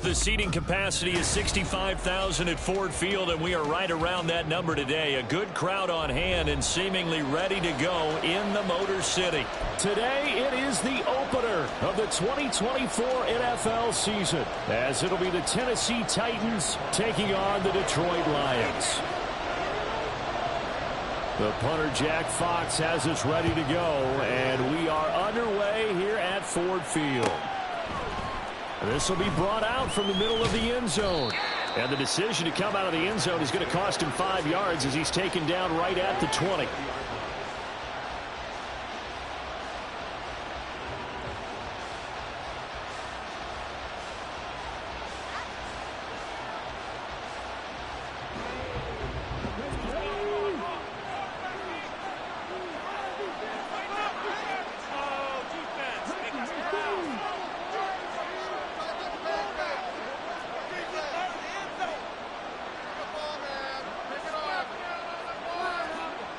The seating capacity is 65,000 at Ford Field, and we are right around that number today. A good crowd on hand and seemingly ready to go in the Motor City. Today, it is the opener of the 2024 NFL season, as it'll be the Tennessee Titans taking on the Detroit Lions. The punter, Jack Fox, has us ready to go, and we are underway here at Ford Field. This will be brought out from the middle of the end zone. And the decision to come out of the end zone is going to cost him 5 yards as he's taken down right at the 20.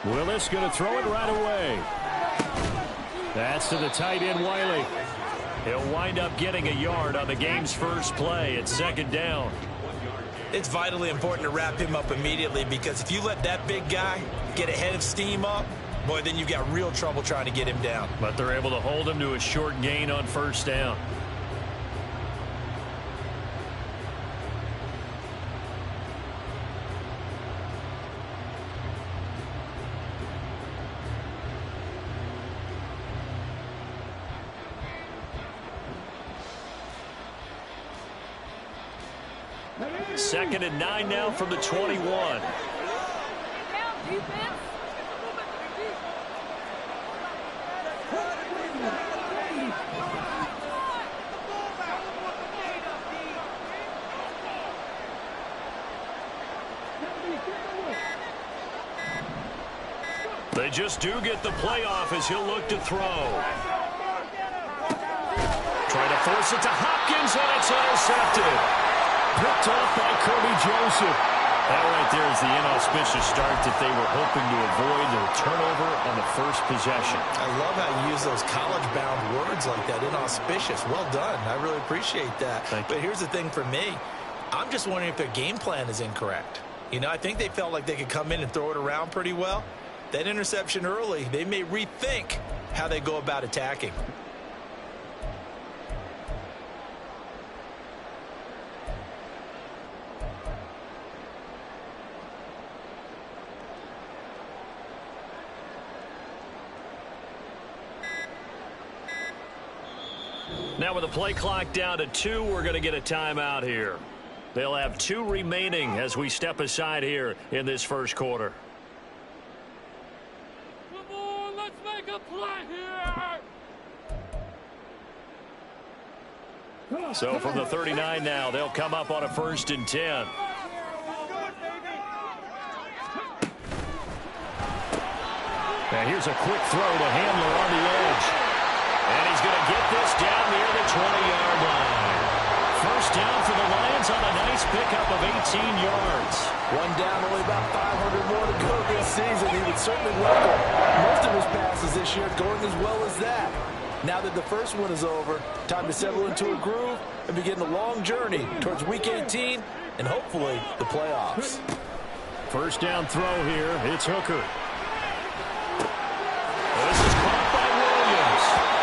Willis going to throw it right away. That's to the tight end, Wiley. He'll wind up getting a yard on the game's first play. It's second down. It's vitally important to wrap him up immediately, because if you let that big guy get a head of steam up, boy, then you've got real trouble trying to get him down. But they're able to hold him to a short gain on first down. Second and 9 now from the 21. They just do get the playoff as he'll look to throw. Trying to force it to Hopkins, and it's intercepted. Picked off by Kirby Joseph. That right there is the inauspicious start that they were hoping to avoid, the turnover on the first possession. I love how you use those college-bound words like that, inauspicious. Well done. I really appreciate that. But here's the thing for me. I'm just wondering if their game plan is incorrect. You know, I think they felt like they could come in and throw it around pretty well. That interception early, they may rethink how they go about attacking. Now with the play clock down to 2, we're going to get a timeout here. They'll have 2 remaining as we step aside here in this first quarter. Come on, let's make a play here. So from the 39 now, they'll come up on a 1st and 10. Now here's a quick throw to Hamler on the edge. And he's going to get this down near the 20-yard line. First down for the Lions on a nice pickup of 18 yards. One down, only about 500 more to go this season. He would certainly welcome most of his passes this year going as well as that. Now that the first one is over, time to settle into a groove and begin the long journey towards Week 18 and hopefully the playoffs. First down throw here. It's Hooker. This is caught by Williams.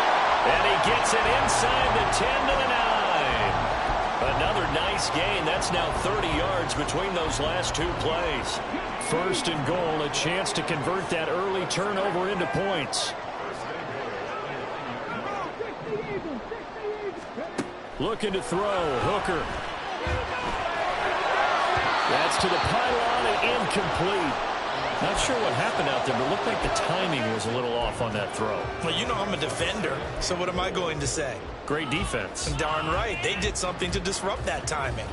And he gets it inside the 10 to the 9. Another nice gain. That's now 30 yards between those last 2 plays. First and goal, a chance to convert that early turnover into points. Looking to throw. Hooker. That's to the pylon and incomplete. Not sure what happened out there, but it looked like the timing was a little off on that throw. Well, you know I'm a defender, so what am I going to say? Great defense. Darn right. They did something to disrupt that timing.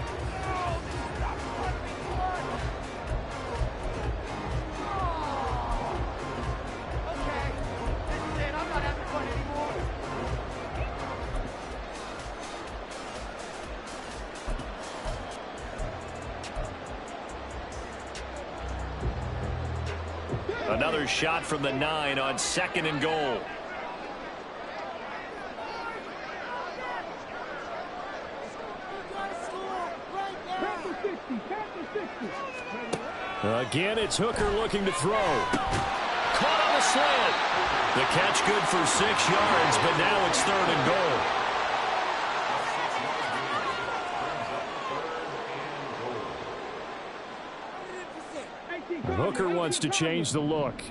Another shot from the 9 on 2nd and goal. Again, it's Hooker looking to throw. Caught on the slant. The catch good for 6 yards, but now it's 3rd and goal. Hooker wants to change the look.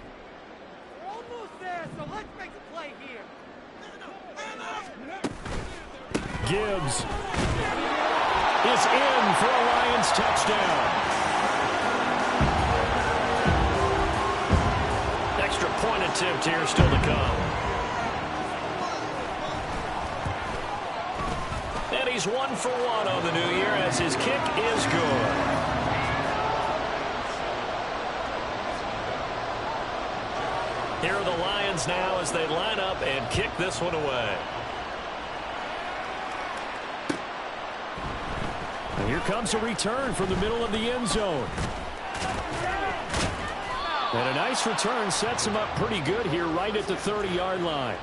Almost there, so let's make a play here. Gibbs is in for a Lions touchdown. Extra point attempt here still to come. And he's 1 for 1 on the new year as his kick is good. Here are the Lions now as they line up and kick this one away. And here comes a return from the middle of the end zone. And a nice return sets him up pretty good here right at the 30-yard line.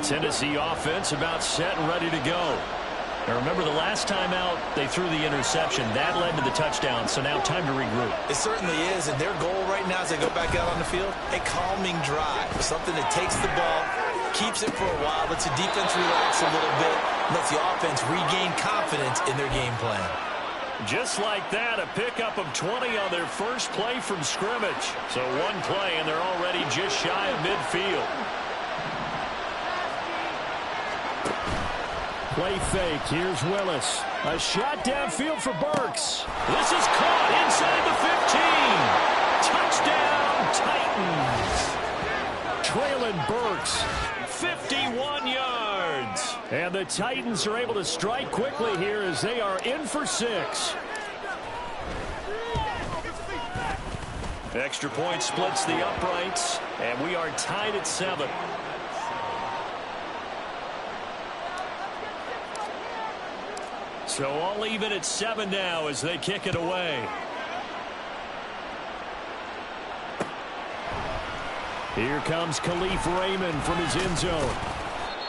Tennessee offense about set and ready to go. Now remember, the last time out, they threw the interception. That led to the touchdown, so now time to regroup. It certainly is, and their goal right now as they go back out on the field, a calming drive. Something that takes the ball, keeps it for a while, lets the defense relax a little bit, lets the offense regain confidence in their game plan. Just like that, a pickup of 20 on their first play from scrimmage. So one play, and they're already just shy of midfield. Play fake. Here's Willis. A shot downfield for Burks. This is caught inside the 15. Touchdown, Titans. Trailing Burks. 51 yards. And the Titans are able to strike quickly here as they are in for 6. Extra point splits the uprights, and we are tied at 7. So all even at 7 now as they kick it away. Here comes Khalif Raymond from his end zone.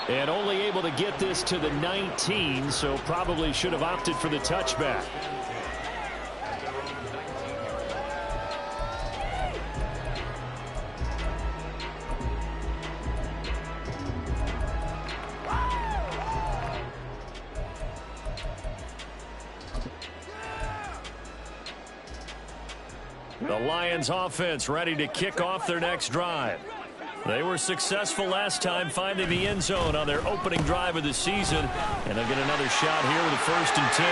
And only able to get this to the 19, so probably should have opted for the touchback. The Lions offense ready to kick off their next drive. They were successful last time finding the end zone on their opening drive of the season. And they'll get another shot here with a 1st and 10.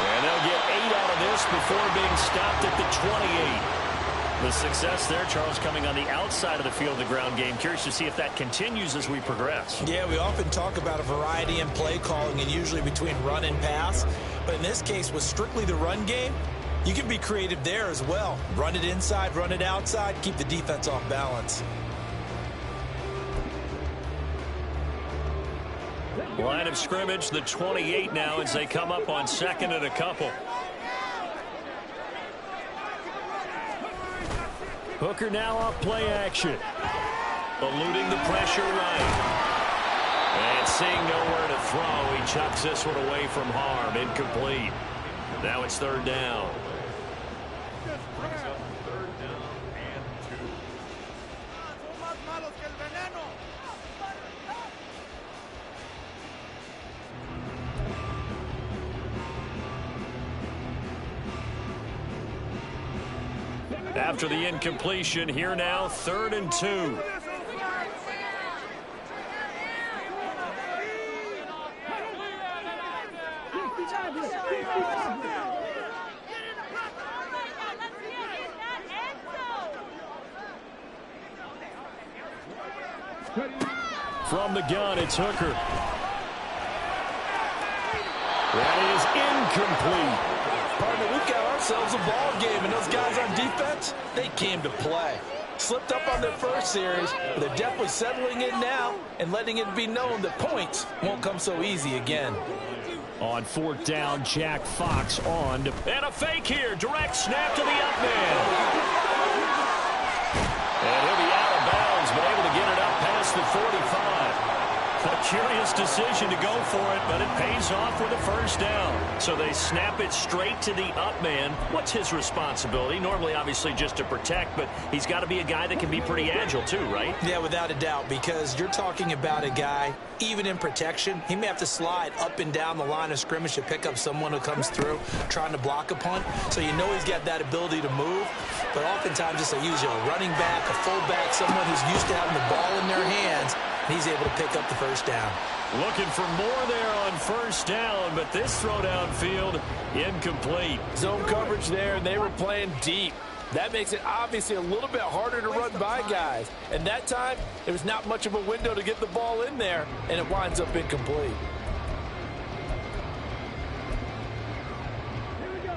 And they'll get 8 out of this before being stopped at the 28. The success there, Charles, coming on the outside of the field of the ground game. Curious to see if that continues as we progress. Yeah, we often talk about a variety in play calling and usually between run and pass. But in this case, with strictly the run game, you can be creative there as well. Run it inside, run it outside, keep the defense off balance. Line of scrimmage, the 28 now as they come up on 2nd and a couple. Hooker now off play action. Eluding the pressure right. And seeing nowhere to throw, he chucks this one away from harm. Incomplete. Now it's 3rd down. After the incompletion, here now, 3rd and 2. From the gun, it's Hooker. That is incomplete. Partner, we've got ourselves a ball game, and those guys on defense, they came to play. Slipped up on their first series, but they're definitely settling in now and letting it be known that points won't come so easy again. On fourth down, Jack Fox on. And a fake here. Direct snap to the up man. And he'll be out of bounds, but able to get it up past the 45. A curious decision to go for it, but it pays off with a first down. So they snap it straight to the up man. What's his responsibility? Normally, obviously, just to protect, but he's got to be a guy that can be pretty agile too, right? Yeah, without a doubt, because you're talking about a guy, even in protection, he may have to slide up and down the line of scrimmage to pick up someone who comes through trying to block a punt. So you know he's got that ability to move, but oftentimes it's usually a running back, a fullback, someone who's used to having the ball in their hands. He's able to pick up the first down. Looking for more there on first down, but this throw downfield incomplete. Zone coverage there, and they were playing deep. That makes it obviously a little bit harder to run by guys. And that time, there was not much of a window to get the ball in there, and it winds up incomplete.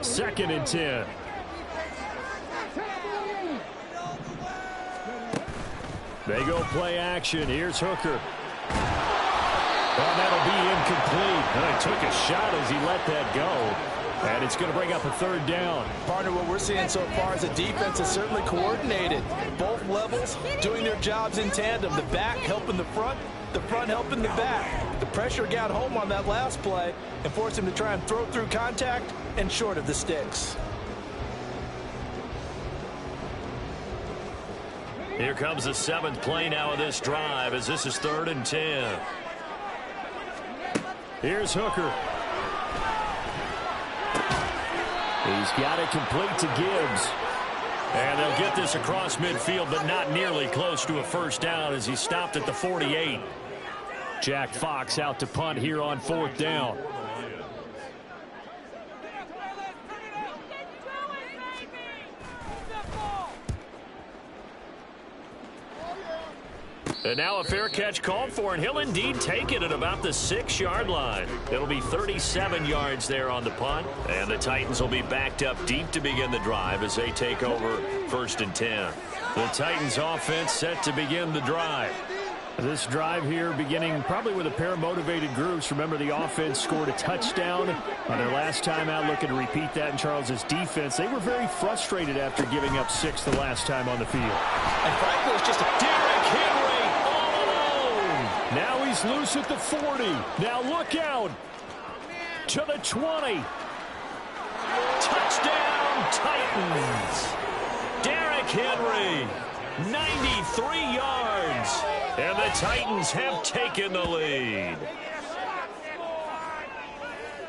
2nd and 10. They go play action. Here's Hooker. Oh, that'll be incomplete. And he took a shot as he let that go. And it's going to bring up a 3rd down. Partner, what we're seeing so far is the defense is certainly coordinated. Both levels doing their jobs in tandem. The back helping the front helping the back. The pressure got home on that last play and forced him to try and throw through contact and short of the sticks. Here comes the 7th play now of this drive as this is 3rd and 10. Here's Hooker. He's got it complete to Gibbs. And they'll get this across midfield, but not nearly close to a first down as he stopped at the 48. Jack Fox out to punt here on 4th down. And now a fair catch called for, and he'll indeed take it at about the 6-yard line. It'll be 37 yards there on the punt, and the Titans will be backed up deep to begin the drive as they take over 1st and 10. The Titans offense set to begin the drive. This drive here beginning probably with a pair of motivated groups. Remember, the offense scored a touchdown on their last time out, looking to repeat that in Charles's defense. They were very frustrated after giving up 6 the last time on the field. And frankly, it's just a Derrick Henry all alone. Now he's loose at the 40. Now look out to the 20. Touchdown, Titans. Derrick Henry, 93 yards. And the Titans have taken the lead.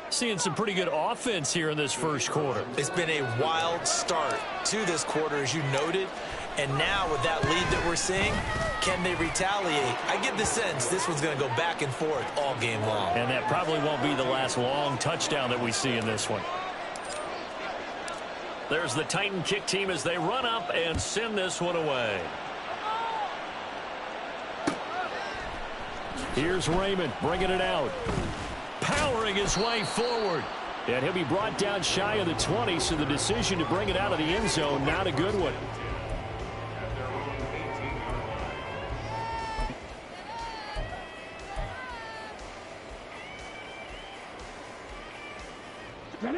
Seeing some pretty good offense here in this first quarter. It's been a wild start to this quarter, as you noted. And now with that lead that we're seeing, can they retaliate? I get the sense this one's going to go back and forth all game long. And that probably won't be the last long touchdown that we see in this one. There's the Titan kick team as they run up and send this one away. Here's Raymond bringing it out. Powering his way forward. And he'll be brought down shy of the 20, so the decision to bring it out of the end zone, not a good one.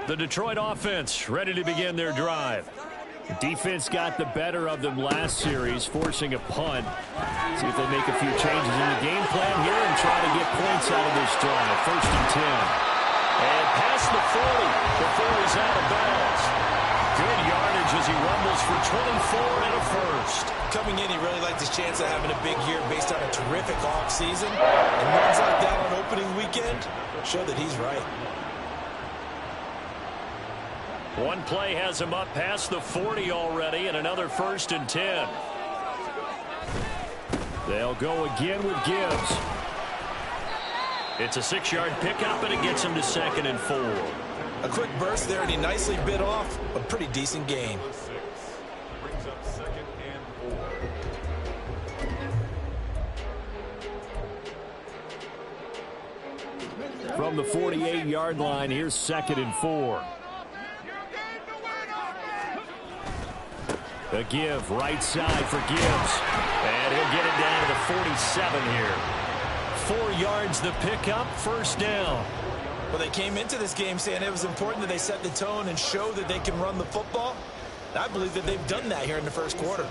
The Detroit offense ready to begin their drive. The defense got the better of them last series, forcing a punt. See if they make a few changes in the game plan here and try to get points out of this drive. 1st and 10. And past the 40 before he's out of bounds. Good yardage as he rumbles for 24 and a first. Coming in, he really liked his chance of having a big year based on a terrific offseason. And runs like that on opening weekend show that he's right. One play has him up past the 40 already, and another 1st and 10. They'll go again with Gibbs. It's a 6-yard pickup, and it gets him to 2nd and 4. A quick burst there, and he nicely bit off a pretty decent gain. From the 48-yard line, here's 2nd and 4. A give right side for Gibbs. And he'll get it down to the 47 here. 4 yards the pickup, 1st down. Well, they came into this game saying it was important that they set the tone and show that they can run the football. I believe that they've done that here in the first quarter.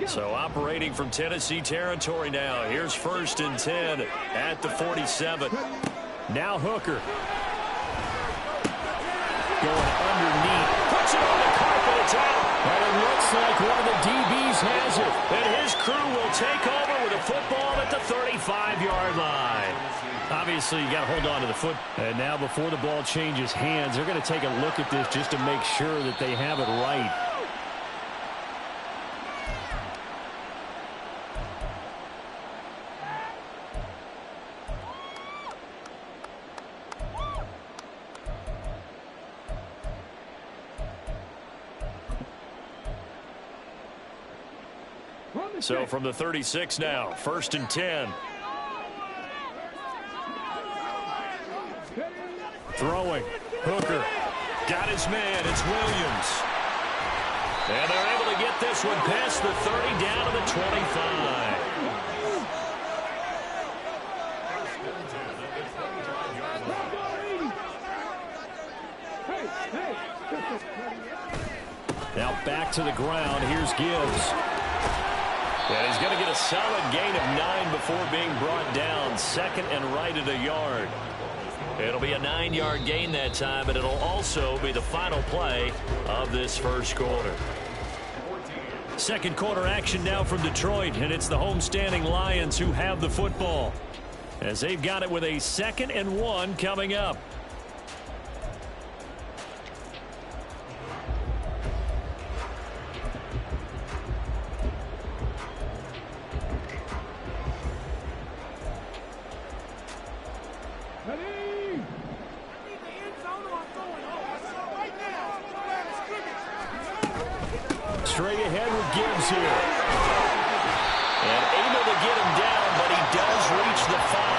So operating from Tennessee territory now. Here's 1st and 10 at the 47. Now Hooker. Going underneath. Puts it on the carpet. It's out. And it looks like one of the DBs has it. And his crew will take over with a football at the 35-yard line. Obviously, you got to hold on to the foot. And now before the ball changes hands, they're going to take a look at this just to make sure that they have it right. So from the 36 now, 1st and 10. Throwing. Hooker. Got his man. It's Williams. And they're able to get this one past the 30 down to the 25. Now back to the ground. Here's Gibbs. And he's going to get a solid gain of 9 before being brought down. 2nd and right at a yard. It'll be a 9-yard gain that time, and it'll also be the final play of this first quarter. Second quarter action now from Detroit, and it's the homestanding Lions who have the football, as they've got it with a 2nd and 1 coming up. Straight ahead with Gibbs here. And able to get him down, but he does reach the 5.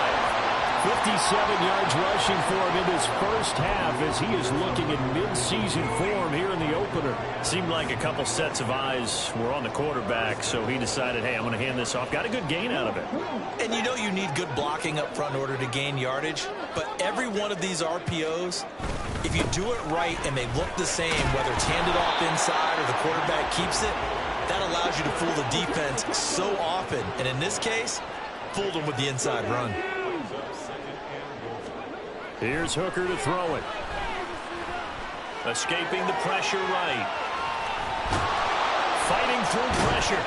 57 yards rushing for him in this first half as he is looking in mid-season form here in the opener. Seemed like a couple sets of eyes were on the quarterback, so he decided, hey, I'm going to hand this off. Got a good gain out of it. And you know you need good blocking up front in order to gain yardage, but every one of these RPOs, if you do it right and they look the same, whether it's handed off inside or the quarterback keeps it, that allows you to fool the defense so often. And in this case, fooled them with the inside run. Here's Hooker to throw it. Escaping the pressure right. Fighting through pressure.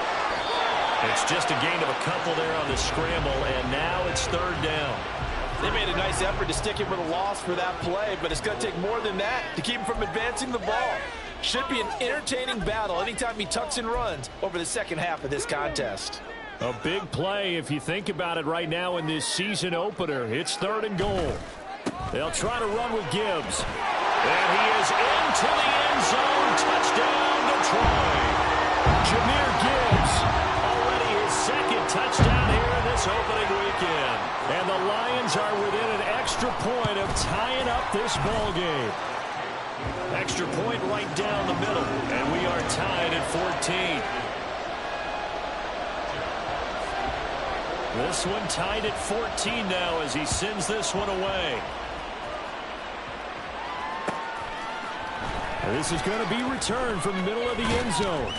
It's just a gain of a couple there on the scramble, and now it's 3rd down. They made a nice effort to stick him with a loss for that play, but it's going to take more than that to keep him from advancing the ball. Should be an entertaining battle anytime he tucks and runs over the second half of this contest. A big play if you think about it right now in this season opener. It's 3rd and goal. They'll try to run with Gibbs. And he is into the end zone. Touchdown, Detroit. Jahmyr Gibbs, already his 2nd touchdown here in this opening weekend. And the Lions are within an extra point of tying up this ball game. Extra point right down the middle. And we are tied at 14. This one tied at 14 now as he sends this one away. And this is going to be returned from the middle of the end zone.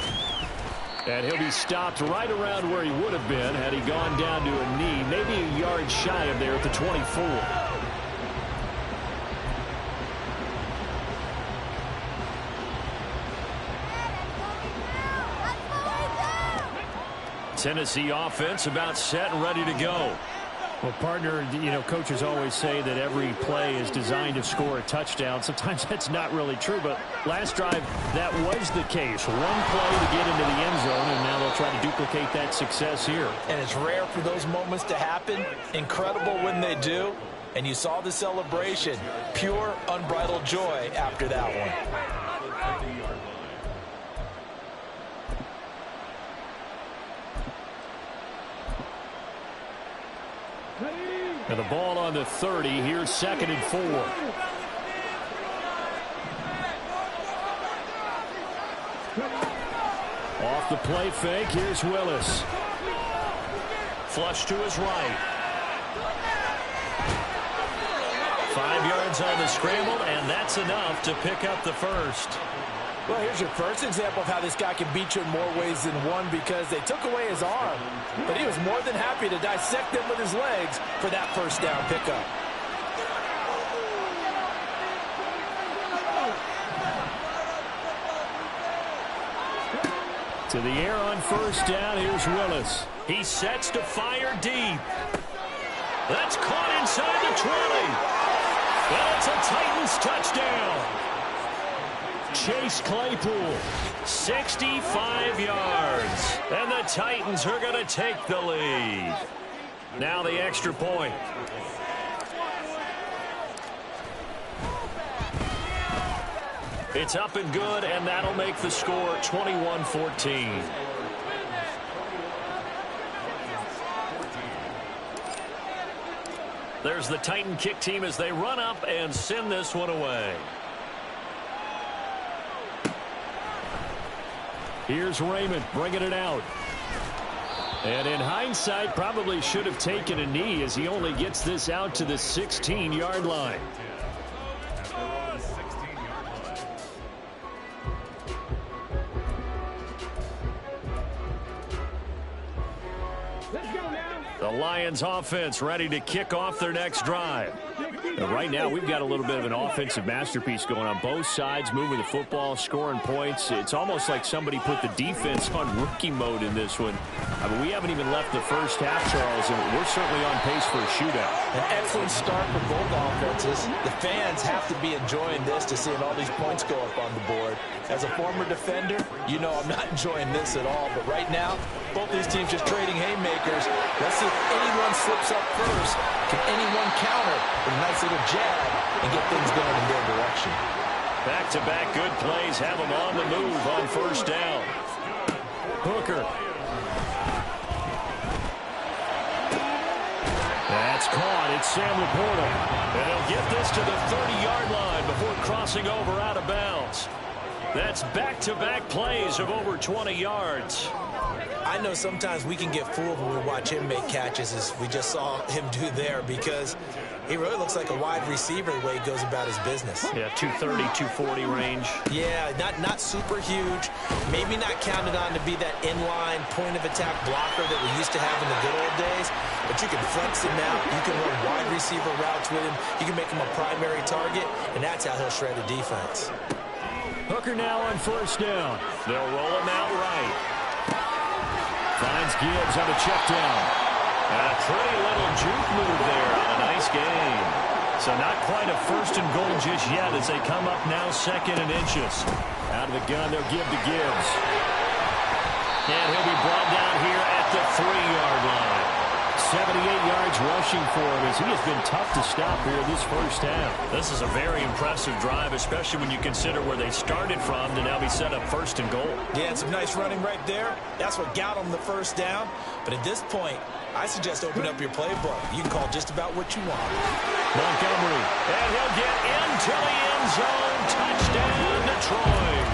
And he'll be stopped right around where he would have been had he gone down to a knee, maybe a yard shy of there at the 24. Tennessee offense about set and ready to go. Well, partner, you know, coaches always say that every play is designed to score a touchdown. Sometimes that's not really true, but last drive, that was the case. One play to get into the end zone, and now they'll try to duplicate that success here. And it's rare for those moments to happen. Incredible when they do. And you saw the celebration. Pure, unbridled joy after that one. And the ball on the 30. Here's 2nd and 4. Off the play fake. Here's Willis. Flush to his right. 5 yards on the scramble, and that's enough to pick up the first. Well, here's your first example of how this guy can beat you in more ways than one, because they took away his arm, but he was more than happy to dissect them with his legs for that first down pickup. To the air on first down, here's Willis. He sets to fire deep. That's caught inside the 20. Well, it's a Titans touchdown. Chase Claypool, 65 yards. And the Titans are going to take the lead. Now the extra point. It's up and good, and that'll make the score 21-14. There's the Titan kick team as they run up and send this one away. Here's Raymond bringing it out. And in hindsight, probably should have taken a knee as he only gets this out to the 16-yard line. The Lions offense ready to kick off their next drive. And right now, we've got a little bit of an offensive masterpiece going on both sides, moving the football, scoring points. It's almost like somebody put the defense on rookie mode in this one. I mean, we haven't even left the first half, Charles, and we're certainly on pace for a shootout. An excellent start for both offenses. The fans have to be enjoying this to seeing all these points go up on the board. As a former defender, you know I'm not enjoying this at all. But right now, both these teams just trading haymakers. Let's see if anyone slips up first. Can anyone counter with a nice little jab and get things going in their direction? Back-to-back good plays have them on the move on first down. Hooker. That's caught. It's Sam Laporta. And he'll get this to the 30-yard line before crossing over out of bounds. That's back-to-back plays of over 20 yards. I know sometimes we can get fooled when we watch him make catches, as we just saw him do there, because he really looks like a wide receiver the way he goes about his business. Yeah, 230, 240 range. Yeah, not super huge. Maybe not counted on to be that inline point-of-attack blocker that we used to have in the good old days, but you can flex him out. You can run wide receiver routes with him. You can make him a primary target, and that's how he'll shred a defense. Hooker now on first down. They'll roll him out right. Finds Gibbs on a check down. And a pretty little juke move there on a nice gain. So not quite a first and goal just yet as they come up now second and inches. Out of the gun, they'll give to Gibbs. And he'll be brought down here at the 3-yard line. 78 yards rushing for him as he has been tough to stop here this first half. This is a very impressive drive, especially when you consider where they started from to now be set up first and goal. Yeah, and some nice running right there. That's what got them the first down. But at this point, I suggest open up your playbook. You can call just about what you want. Montgomery, and he'll get into the end zone. Touchdown, Detroit.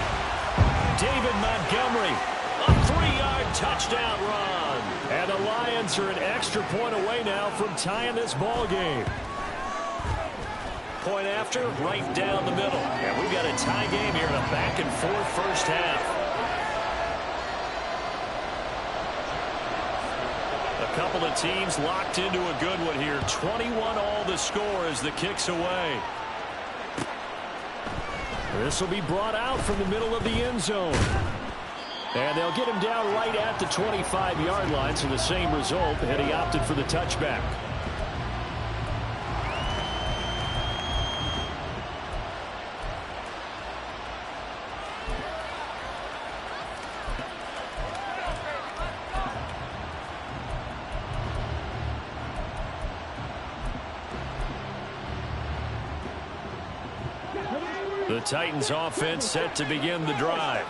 David Montgomery, a 3-yard touchdown run. And the Lions are an extra point away now from tying this ball game. Point after, right down the middle. And we've got a tie game here in a back-and-forth first half. A couple of teams locked into a good one here. 21-all the score as the kick's away. This will be brought out from the middle of the end zone. And they'll get him down right at the 25-yard line, so the same result, and he opted for the touchback. The Titans offense set to begin the drive.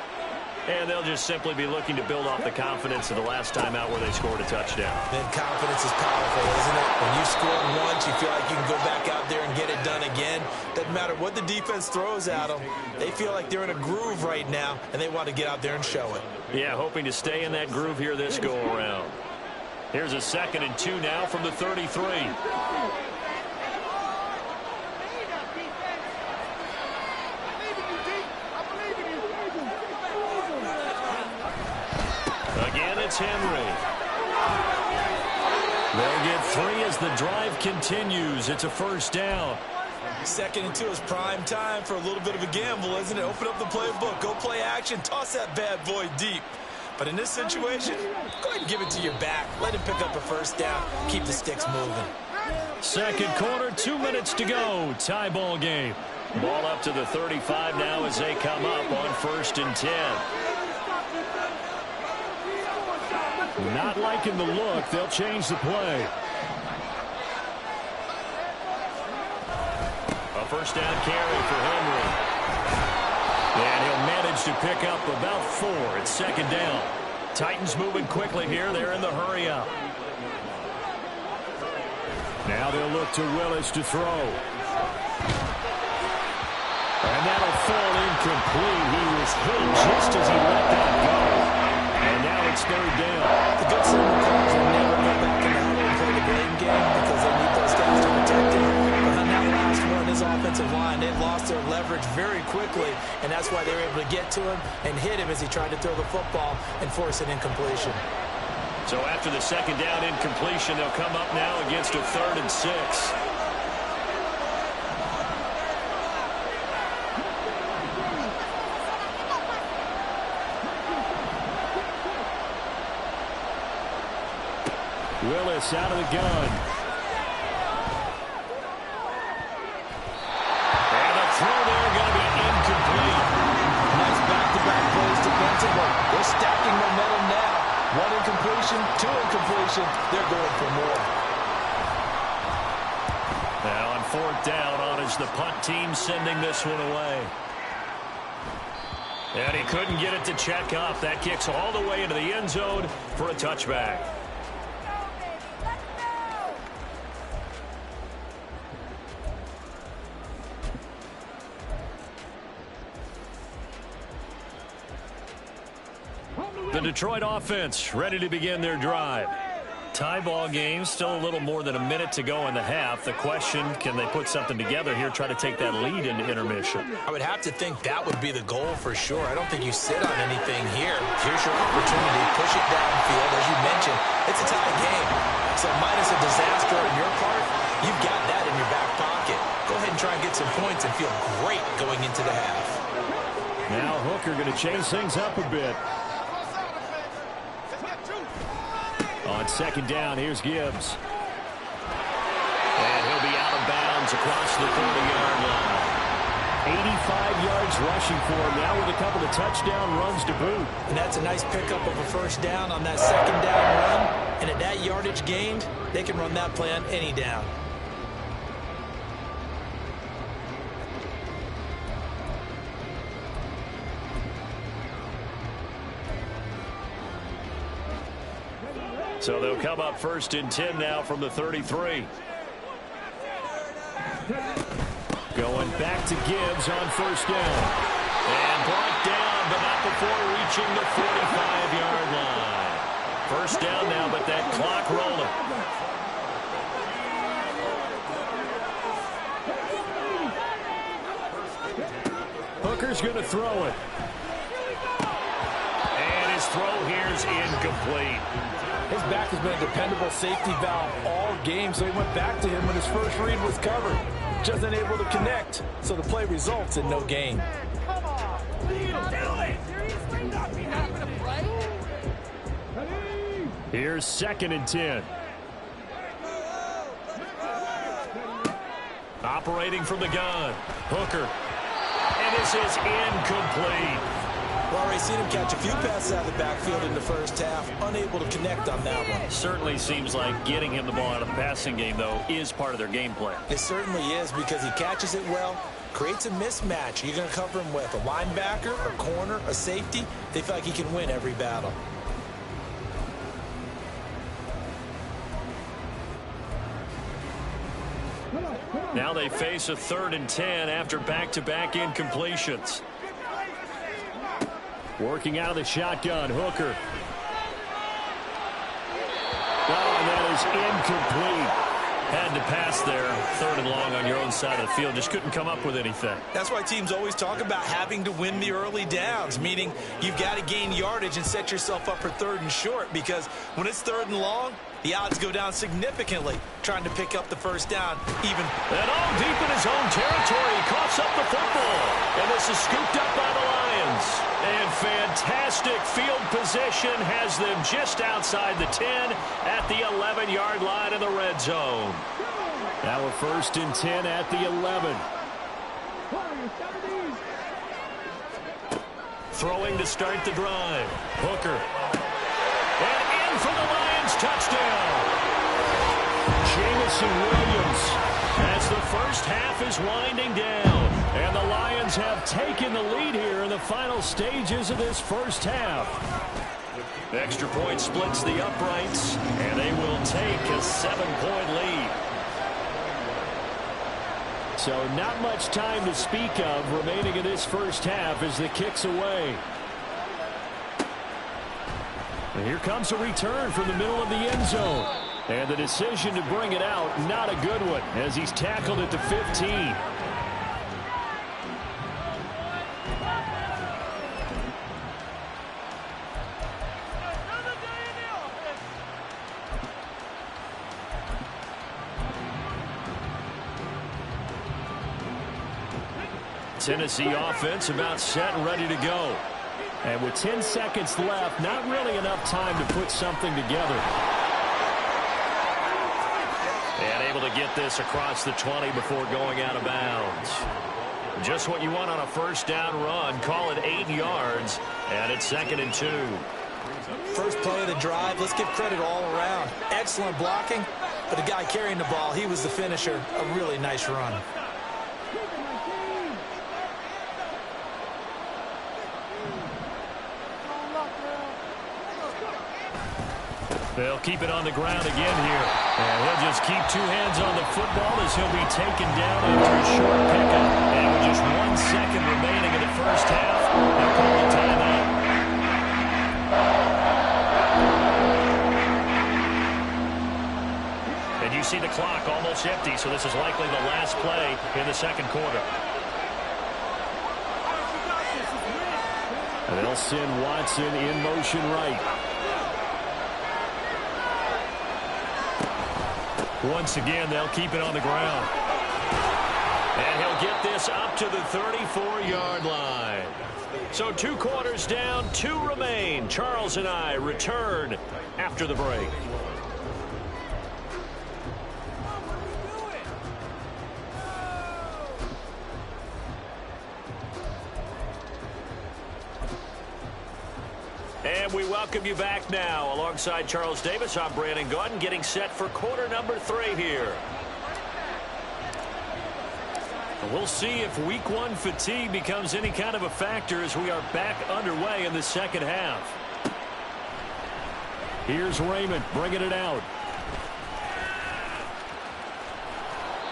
And they'll just simply be looking to build off the confidence of the last time out where they scored a touchdown. Then confidence is powerful, isn't it? When you score once, you feel like you can go back out there and get it done again. Doesn't matter what the defense throws at them. They feel like they're in a groove right now, and they want to get out there and show it. Yeah, hoping to stay in that groove here this go-around. Here's a 2nd and 2 now from the 33. Henry. They'll get 3 as the drive continues. It's a first down. 2nd and 2 is prime time for a little bit of a gamble, isn't it? Open up the playbook, go play action, toss that bad boy deep. But in this situation, go ahead and give it to your back. Let him pick up a first down. Keep the sticks moving. Second quarter, 2 minutes to go. Tie ball game. Ball up to the 35 now as they come up on 1st and 10. Not liking the look. They'll change the play. A first down carry for Henry. And he'll manage to pick up about 4. It's 2nd down. Titans moving quickly here. They're in the hurry up. Now they'll look to Willis to throw. And that'll fall incomplete. He was hit just as he let that go. And now it's 3rd down. The good Simon calls will never go back in the huddle and play the blame game because they need those guys to protect him. But on that last one, his offensive line, they lost their leverage very quickly, and that's why they were able to get to him and hit him as he tried to throw the football and force an incompletion. So after the 2nd down incompletion, they'll come up now against a 3rd and 6. Willis out of the gun. And a throw there going to be incomplete. Nice back-to-back plays defensively. They're stacking momentum now. 1 incompletion, 2 incompletion. They're going for more. Now on 4th down, on is the punt team sending this one away. And he couldn't get it to check up. That kicks all the way into the end zone for a touchback. The Detroit offense ready to begin their drive. Tie ball game, still a little more than a minute to go in the half. The question, can they put something together here, try to take that lead into intermission? I would have to think that would be the goal for sure. I don't think you sit on anything here. Here's your opportunity. Push it downfield. As you mentioned, it's a tie game. So minus a disaster on your part, you've got that in your back pocket. Go ahead and try and get some points and feel great going into the half. Now Hooker going to change things up a bit. On 2nd down, here's Gibbs. And he'll be out of bounds across the 40-yard line. 85 yards rushing for him now with a couple of touchdown runs to boot. And that's a nice pickup of a first down on that 2nd down run. And at that yardage gained, they can run that play on any down. So they'll come up 1st and 10 now from the 33. Going back to Gibbs on 1st down. And brought down, but not before reaching the 45-yard line. 1st down now, but that clock rolling. Hooker's going to throw it. And his throw here's incomplete. His back has been a dependable safety valve all game, so he went back to him when his first read was covered. Just unable to connect, so the play results in no gain. Come on. Seriously? Not be having a play? Here's 2nd and 10. Operating from the gun. Hooker. And this is incomplete. Well, already seen him catch a few passes out of the backfield in the first half. Unable to connect on that one. Certainly seems like getting him the ball out of the passing game, though, is part of their game plan. It certainly is because he catches it well, creates a mismatch. You're going to cover him with a linebacker, a corner, a safety. They feel like he can win every battle. Now they face a 3rd and 10 after back-to-back incompletions. Working out of the shotgun, Hooker. Oh, and that is incomplete. Had to pass there, 3rd and long on your own side of the field. Just couldn't come up with anything. That's why teams always talk about having to win the early downs, meaning you've got to gain yardage and set yourself up for 3rd and short, because when it's 3rd and long, the odds go down significantly trying to pick up the first down. And all deep in his own territory, he coughs up the football. And this is scooped up by the Lions. And fantastic field position has them just outside the 10 at the 11-yard line in the red zone. Now we're 1st and 10 at the 11. Throwing to start the drive. Hooker. And in for the Lions touchdown. Jamison Williams as the first half is winding down. And the Lions have taken the lead here in the final stages of this first half. Extra point splits the uprights, and they will take a 7-point lead. So not much time to speak of remaining in this first half as the kick's away. And here comes a return from the middle of the end zone. And the decision to bring it out, not a good one, as he's tackled at the 15. Tennessee offense about set and ready to go. And with 10 seconds left, not really enough time to put something together. And able to get this across the 20 before going out of bounds. Just what you want on a first down run. Call it 8 yards, and it's 2nd and 2. First play of the drive, let's give credit all around. Excellent blocking, but the guy carrying the ball, he was the finisher. A really nice run. They'll keep it on the ground again here. And he'll just keep 2 hands on the football as he'll be taken down after a short pickup. And with just 1 second remaining in the first half, they'll call a timeout. And you see the clock almost empty, so this is likely the last play in the 2nd quarter. And they'll send Watson in motion right. Once again, they'll keep it on the ground. And he'll get this up to the 34-yard line. So 2 quarters down, 2 remain. Charles and I return after the break. And we welcome you back now. Alongside Charles Davis, I'm Brandon Gaudin, getting set for quarter number 3 here. We'll see if week 1 fatigue becomes any kind of a factor as we are back underway in the 2nd half. Here's Raymond bringing it out.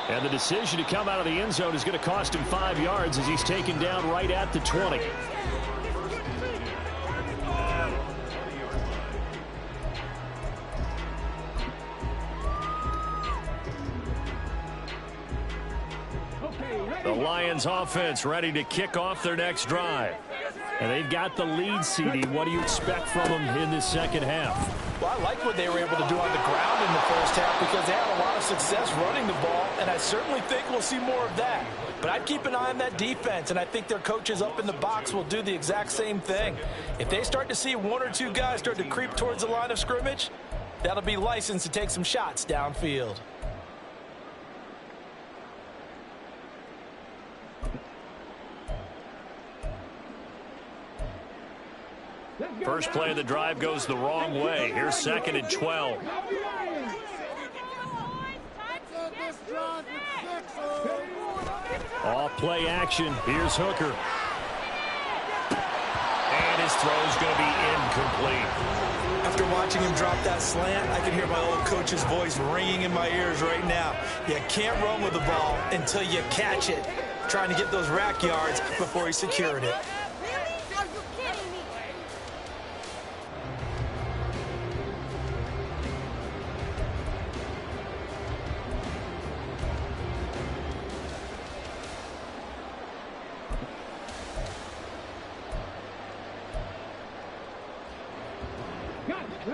And the decision to come out of the end zone is going to cost him 5 yards as he's taken down right at the 20. The Lions offense ready to kick off their next drive. And they've got the lead, CD. What do you expect from them in this 2nd half? Well, I like what they were able to do on the ground in the first half because they had a lot of success running the ball, and I certainly think we'll see more of that. But I'd keep an eye on that defense, and I think their coaches up in the box will do the exact same thing. If they start to see 1 or 2 guys start to creep towards the line of scrimmage, that'll be licensed to take some shots downfield. First play of the drive goes the wrong way. Here's 2nd and 12. Off play action. Here's Hooker. And his throw's going to be incomplete. After watching him drop that slant, I can hear my old coach's voice ringing in my ears right now. You can't run with the ball until you catch it. Trying to get those rack yards before he secured it.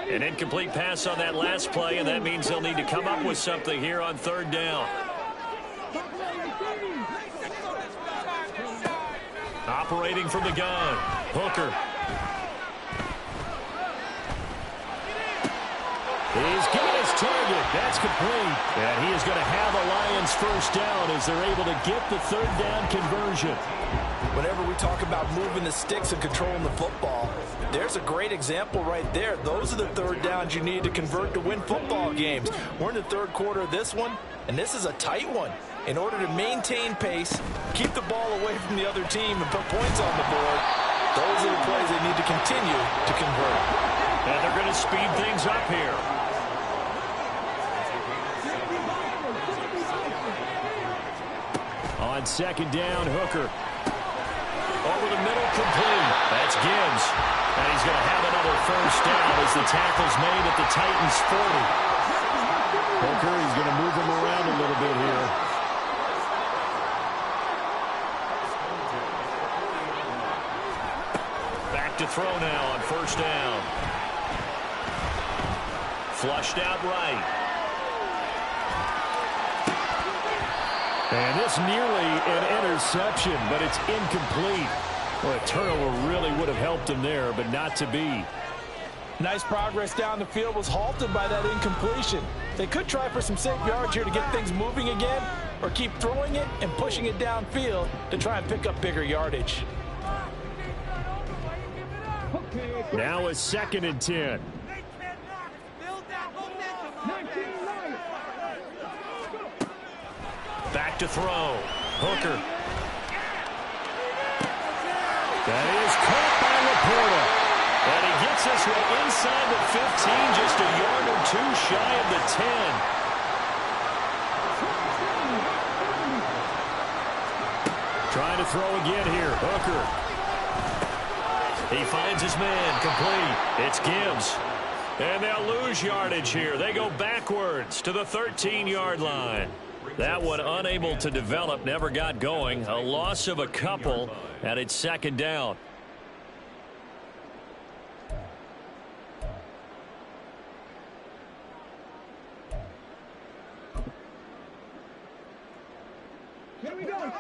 An incomplete pass on that last play, and that means they'll need to come up with something here on third down. Operating from the gun, Hooker. He's given his target. That's complete. And he is going to have the Lions first down as they're able to get the third down conversion. Whenever we talk about moving the sticks and controlling the football, there's a great example right there. Those are the third downs you need to convert to win football games. We're in the third quarter of this one, and this is a tight one. In order to maintain pace, keep the ball away from the other team, and put points on the board, those are the plays they need to continue to convert. And they're going to speed things up here. On second down, Hooker. Over the middle, complete. That's Gibbs. And he's going to have another first down as the tackle's made at the Titans' 40. Hooker, he's going to move him around a little bit here. Back to throw now on first down. Flushed out right. And this nearly an interception, but it's incomplete. Well, a turnover really would have helped him there, but not to be. Nice progress down the field was halted by that incompletion. They could try for some safe yards here to get things moving again, or keep throwing it and pushing it downfield to try and pick up bigger yardage. Now it's 2nd and 10. Back to throw. Hooker. That is caught by Laporta. And he gets this one inside the 15, just a yard or two shy of the 10. Trying to throw again here. Hooker. He finds his man. Complete. It's Gibbs. And they'll lose yardage here. They go backwards to the 13-yard line. That one unable to develop, never got going. A loss of a couple, and it's 2nd down. Here we go.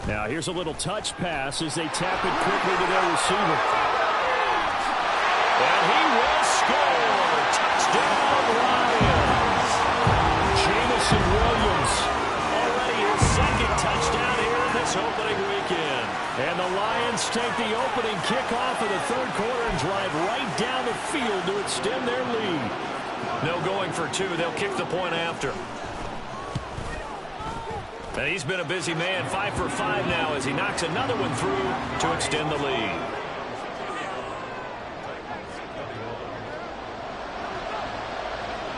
Now here's a little touch pass as they tap it quickly to their receiver. And he will score. Touchdown, Lions. Jamison Williams already his 2nd touchdown here in this opening weekend. And the Lions take the opening kickoff of the 3rd quarter and drive right down the field to extend their lead. No going for 2. They'll kick the point after. And he's been a busy man, 5 for 5 now as he knocks another one through to extend the lead.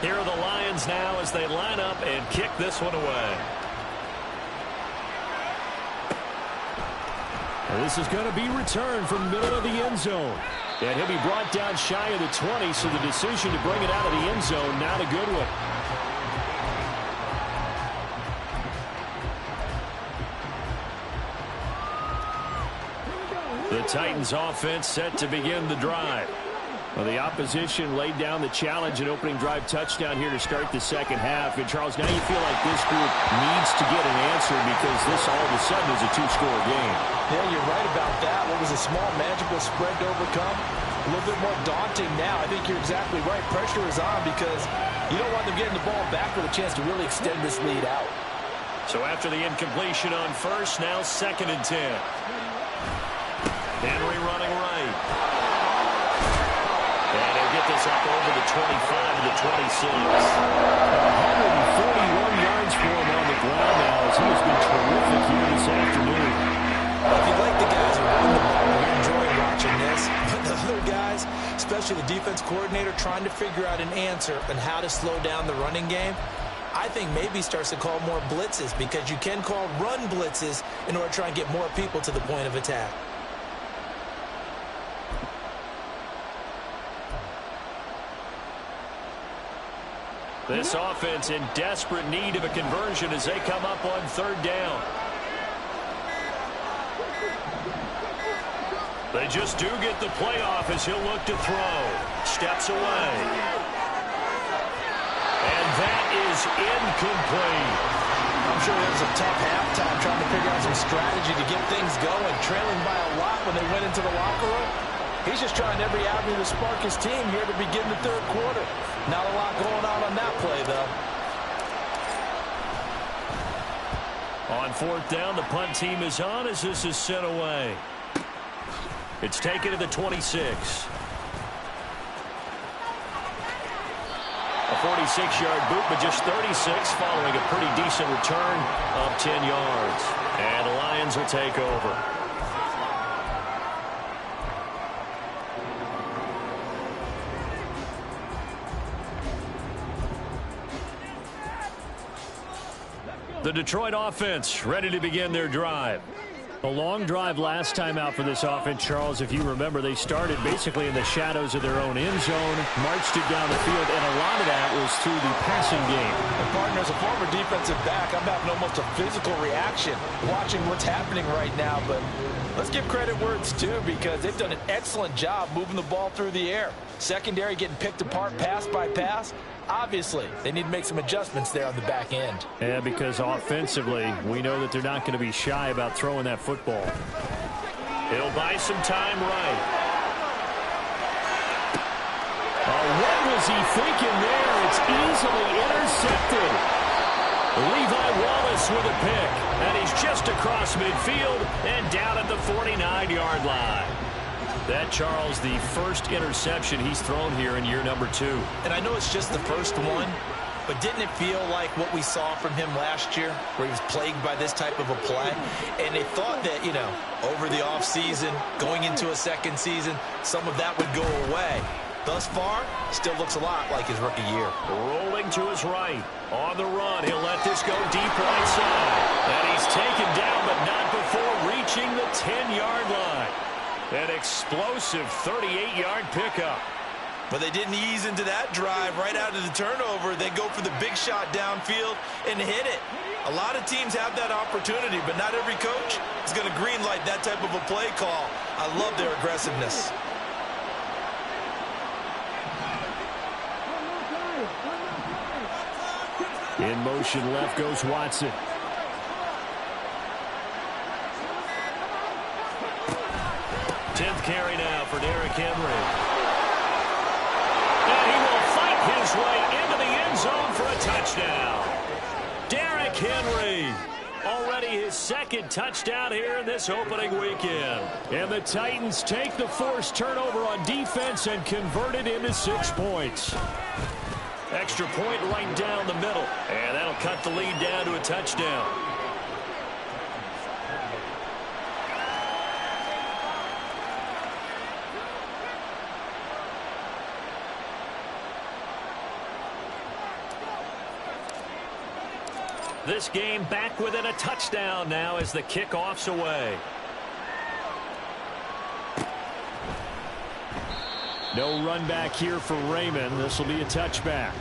Here are the Lions now as they line up and kick this one away. And this is going to be returned from the middle of the end zone. And he'll be brought down shy of the 20, so the decision to bring it out of the end zone, not a good one. The Titans offense set to begin the drive. Well, the opposition laid down the challenge and opening drive touchdown here to start the 2nd half. And, Charles, now you feel like this group needs to get an answer because this all of a sudden is a 2-score game. Yeah, you're right about that. What was a small, manageable spread to overcome, a little bit more daunting now. I think you're exactly right. Pressure is on because you don't want them getting the ball back with a chance to really extend this lead out. So after the incompletion on first, now 2nd and 10. Henry running right. And he'll get this up over the 25 to the 26. 141 yards for him on the ground now as he has been terrific here this afternoon. If you like the guys who run the ball, you're enjoying watching this. But the other guys, especially the defense coordinator, trying to figure out an answer on how to slow down the running game, I think maybe starts to call more blitzes because you can call run blitzes in order to try and get more people to the point of attack. This offense in desperate need of a conversion as they come up on third down. They just do get the playoff as he'll look to throw. Steps away. And that is incomplete. I'm sure there was a tough halftime trying to figure out some strategy to get things going, trailing by a lot when they went into the locker room. He's just trying every avenue to spark his team here to begin the third quarter. Not a lot going on that play, though. On fourth down, the punt team is on as this is sent away. It's taken to the 26. A 46-yard boot, but just 36 following a pretty decent return of 10 yards. And the Lions will take over. The Detroit offense ready to begin their drive. A long drive last time out for this offense, Charles. If you remember, they started basically in the shadows of their own end zone, marched it down the field, and a lot of that was through the passing game. And partner, as a former defensive back, I'm having almost a physical reaction watching what's happening right now. But let's give credit where it's due because they've done an excellent job moving the ball through the air. Secondary getting picked apart pass by pass. Obviously, they need to make some adjustments there on the back end. Yeah, because offensively, we know that they're not going to be shy about throwing that football. He'll buy some time right. Oh, what was he thinking there? It's easily intercepted. Levi Wallace with a pick. And he's just across midfield and down at the 49-yard line. That, Charles, the first interception he's thrown here in year number 2. And I know it's just the first one, but didn't it feel like what we saw from him last year, where he was plagued by this type of a play? And they thought that, you know, over the offseason, going into a second season, some of that would go away. Thus far, still looks a lot like his rookie year. Rolling to his right. On the run, he'll let this go deep right side. And he's taken down, but not before reaching the 10-yard line. An explosive 38-yard pickup. But they didn't ease into that drive right out of the turnover. They go for the big shot downfield and hit it. A lot of teams have that opportunity, but not every coach is going to greenlight that type of a play call. I love their aggressiveness. In motion left goes Watson. Carry now for Derrick Henry. And he will fight his way into the end zone for a touchdown. Derrick Henry. Already his second touchdown here in this opening weekend. And the Titans take the forced turnover on defense and convert it into 6 points. Extra point right down the middle. And that'll cut the lead down to a touchdown. This game back within a touchdown now as the kickoff's away. No run back here for Raymond. This will be a touchback.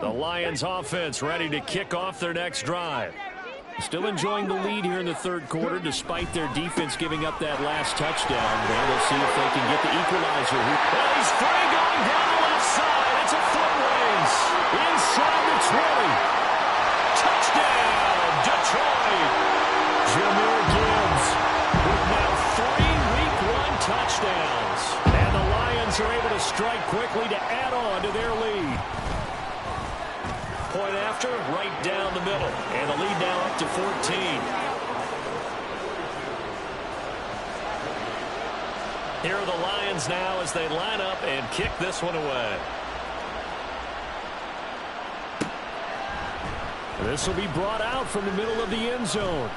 The Lions offense ready to kick off their next drive. Still enjoying the lead here in the third quarter despite their defense giving up that last touchdown. And we'll see if they can get the equalizer here. Well, he's free going down the left side. It's a foot race. Inside the 20. Touchdown, Detroit. Jahmyr Gibbs with now 3 Week 1 touchdowns. And the Lions are able to strike quickly to add on to their lead. Point after, right down the middle. And the lead now up to 14. Here are the Lions now as they line up and kick this one away. This will be brought out from the middle of the end zone.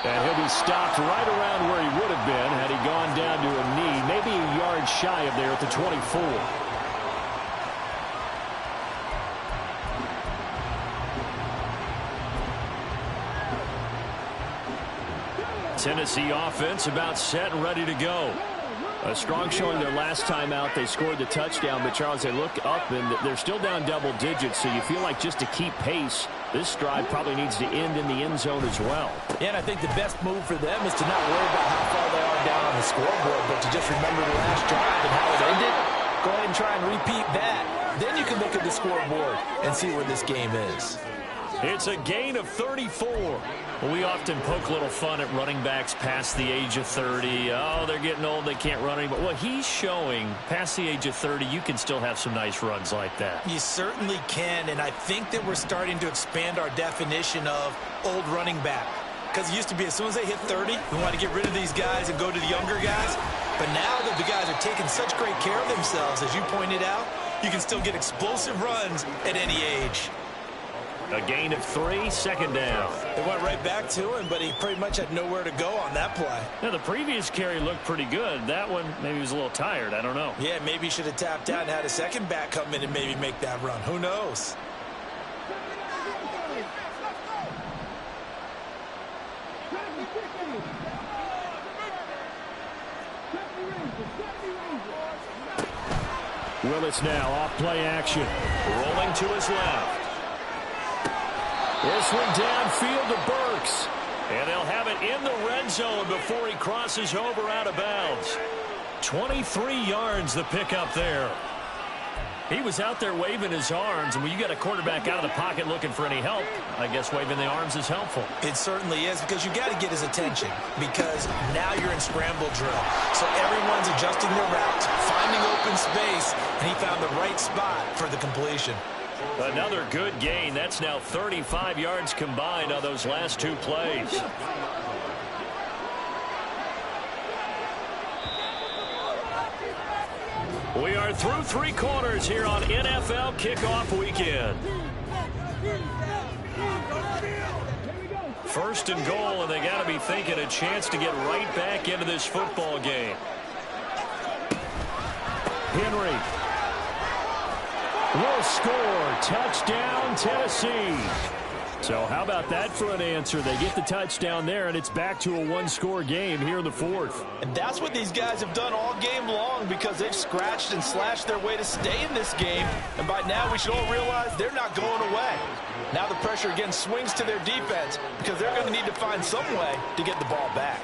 And he'll be stopped right around where he would have been had he gone down to a knee, maybe a yard shy of there at the 24. Tennessee offense about set and ready to go. A strong showing their last time out. They scored the touchdown, but Charles, they look up and they're still down double digits, so you feel like just to keep pace, this drive probably needs to end in the end zone as well. Yeah, and I think the best move for them is to not worry about how far they are down on the scoreboard, but to just remember the last drive and how it ended. Go ahead and try and repeat that. Then you can look at the scoreboard and see where this game is. It's a gain of 34. Well, we often poke a little fun at running backs past the age of 30. Oh, they're getting old, they can't run anymore. Well, he's showing past the age of 30, you can still have some nice runs like that. You certainly can, and I think that we're starting to expand our definition of old running back. Because it used to be as soon as they hit 30, we want to get rid of these guys and go to the younger guys. But now that the guys are taking such great care of themselves, as you pointed out, you can still get explosive runs at any age. A gain of 3, second down. They went right back to him, but he pretty much had nowhere to go on that play. Now, the previous carry looked pretty good. That one, maybe he was a little tired. I don't know. Yeah, maybe he should have tapped out and had a second back come in and maybe make that run. Who knows? Willis now off play action. Rolling to his left. This one downfield to Burks. And they'll have it in the red zone before he crosses over out of bounds. 23 yards the pickup there. He was out there waving his arms, and when you got a quarterback out of the pocket looking for any help, I guess waving the arms is helpful. It certainly is, because you got to get his attention, because now you're in scramble drill. So everyone's adjusting their route, finding open space, and he found the right spot for the completion. Another good gain. That's now 35 yards combined on those last two plays. We are through three quarters here on NFL Kickoff Weekend. First and goal, and they got to be thinking a chance to get right back into this football game. Henry will score. Touchdown, Tennessee. So how about that for an answer? They get the touchdown there, and it's back to a one-score game here in the fourth. And that's what these guys have done all game long, because they've scratched and slashed their way to stay in this game. And by now, we should all realize they're not going away. Now the pressure again swings to their defense, because they're going to need to find some way to get the ball back.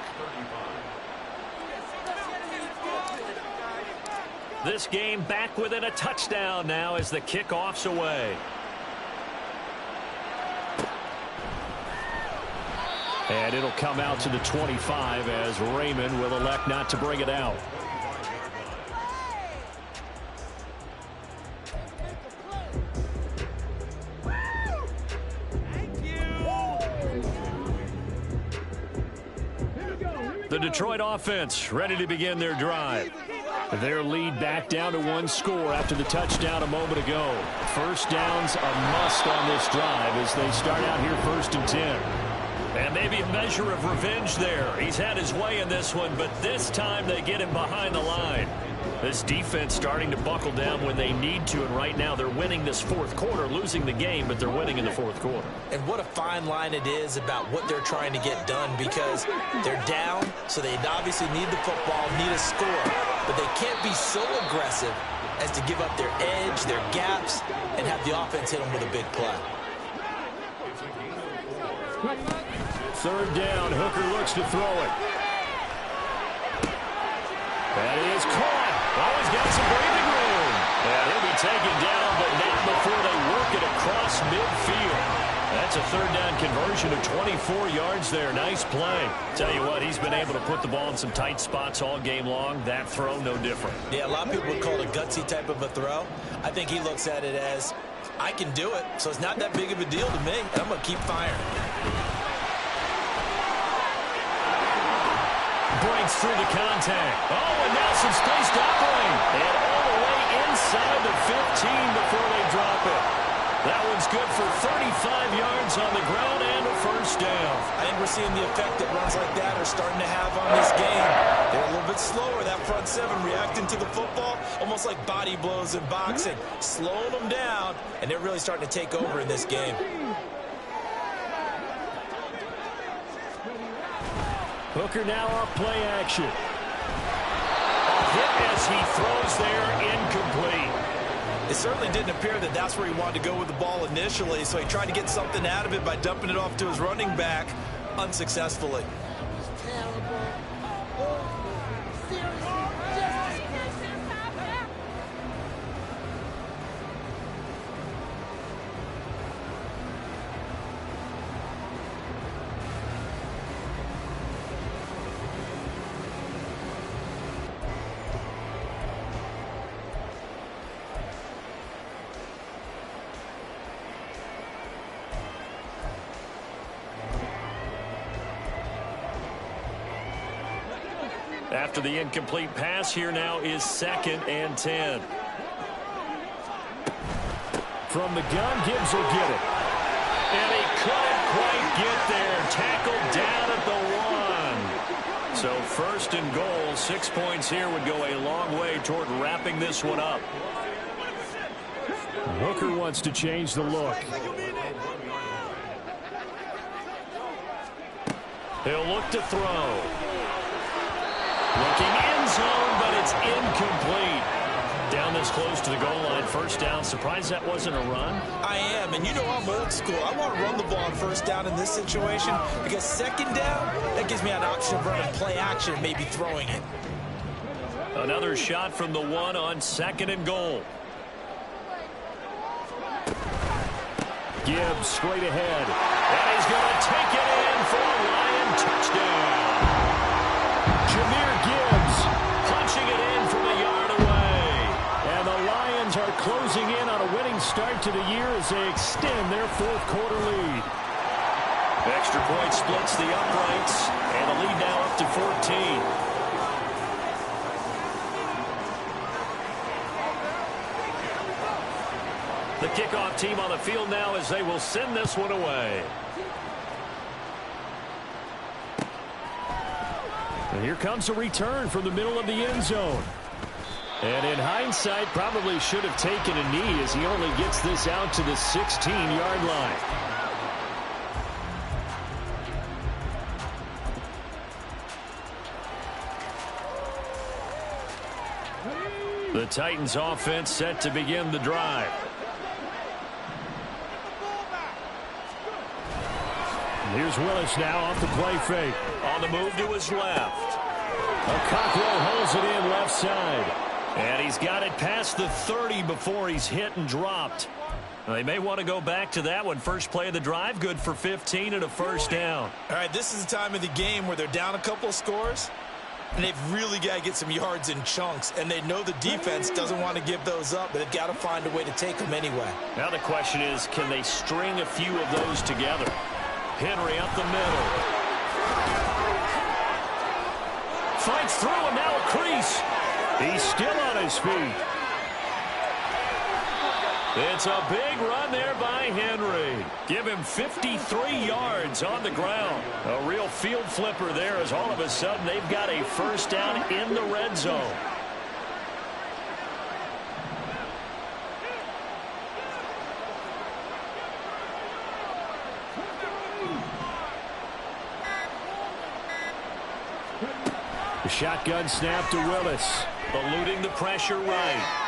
This game back within a touchdown now as the kickoff's away. And it'll come out to the 25 as Raymond will elect not to bring it out. The Detroit offense ready to begin their drive. Their lead back down to one score after the touchdown a moment ago. First down's a must on this drive as they start out here 1st and 10. And maybe a measure of revenge there. He's had his way in this one, but this time they get him behind the line. This defense starting to buckle down when they need to, and right now they're winning this fourth quarter, losing the game, but they're winning in the fourth quarter. And what a fine line it is about what they're trying to get done, because they're down, so they obviously need the football, need a score, but they can't be so aggressive as to give up their edge, their gaps, and have the offense hit them with a big play. Third down, Hooker looks to throw it. That is caught. Oh, he's got some breathing room. And he'll be taken down, but not before they work it across midfield. That's a third down conversion of 24 yards there. Nice play. Tell you what, he's been able to put the ball in some tight spots all game long. That throw, no different. Yeah, a lot of people would call it a gutsy type of a throw. I think he looks at it as, I can do it, so it's not that big of a deal to me, and I'm going to keep firing. Breaks through the contact. Oh, and now some space to operate. And all the way inside the 15 before they drop it. That one's good for 35 yards on the ground and a first down. I think we're seeing the effect that runs like that are starting to have on this game. They're a little bit slower, that front seven, reacting to the football, almost like body blows in boxing, slowing them down, and they're really starting to take over in this game. Hooker now off play action. Hit as he throws there, incomplete. It certainly didn't appear that that's where he wanted to go with the ball initially, so he tried to get something out of it by dumping it off to his running back unsuccessfully. After the incomplete pass, here now is 2nd and 10. From the gun, Gibbs will get it. And he couldn't quite get there. Tackled down at the 1. So 1st and goal, 6 points here would go a long way toward wrapping this one up. Hooker wants to change the look. He'll look to throw. Looking end zone, but it's incomplete. Down this close to the goal line, 1st down. Surprised that wasn't a run? I am, and you know I'm old school. I want to run the ball on 1st down in this situation because 2nd down, that gives me an option of running play action and maybe throwing it. Another shot from the 1 on 2nd and goal. Gibbs straight ahead. And he's going to take it in for a Lion touchdown. Jahmyr Gibbs punching it in from a yard away. And the Lions are closing in on a winning start to the year as they extend their 4th quarter lead. Extra point splits the uprights, and the lead now up to 14. The kickoff team on the field now as they will send this one away. And here comes a return from the middle of the end zone. And in hindsight, probably should have taken a knee as he only gets this out to the 16-yard line. The Titans offense set to begin the drive. Here's Willis now off the play fake. On the move to his left. Cockrell holds it in left side. And he's got it past the 30 before he's hit and dropped. They may want to go back to that one. First play of the drive, good for 15 and a 1st down. All right, this is the time of the game where they're down a couple of scores, and they've really got to get some yards in chunks, and they know the defense doesn't want to give those up, but they've got to find a way to take them anyway. Now the question is, can they string a few of those together? Henry up the middle. Fights through, and now a crease. He's still on his feet. It's a big run there by Henry. Give him 53 yards on the ground. A real field flipper there as all of a sudden they've got a 1st down in the red zone. The shotgun snap to Willis. Eluding the pressure right.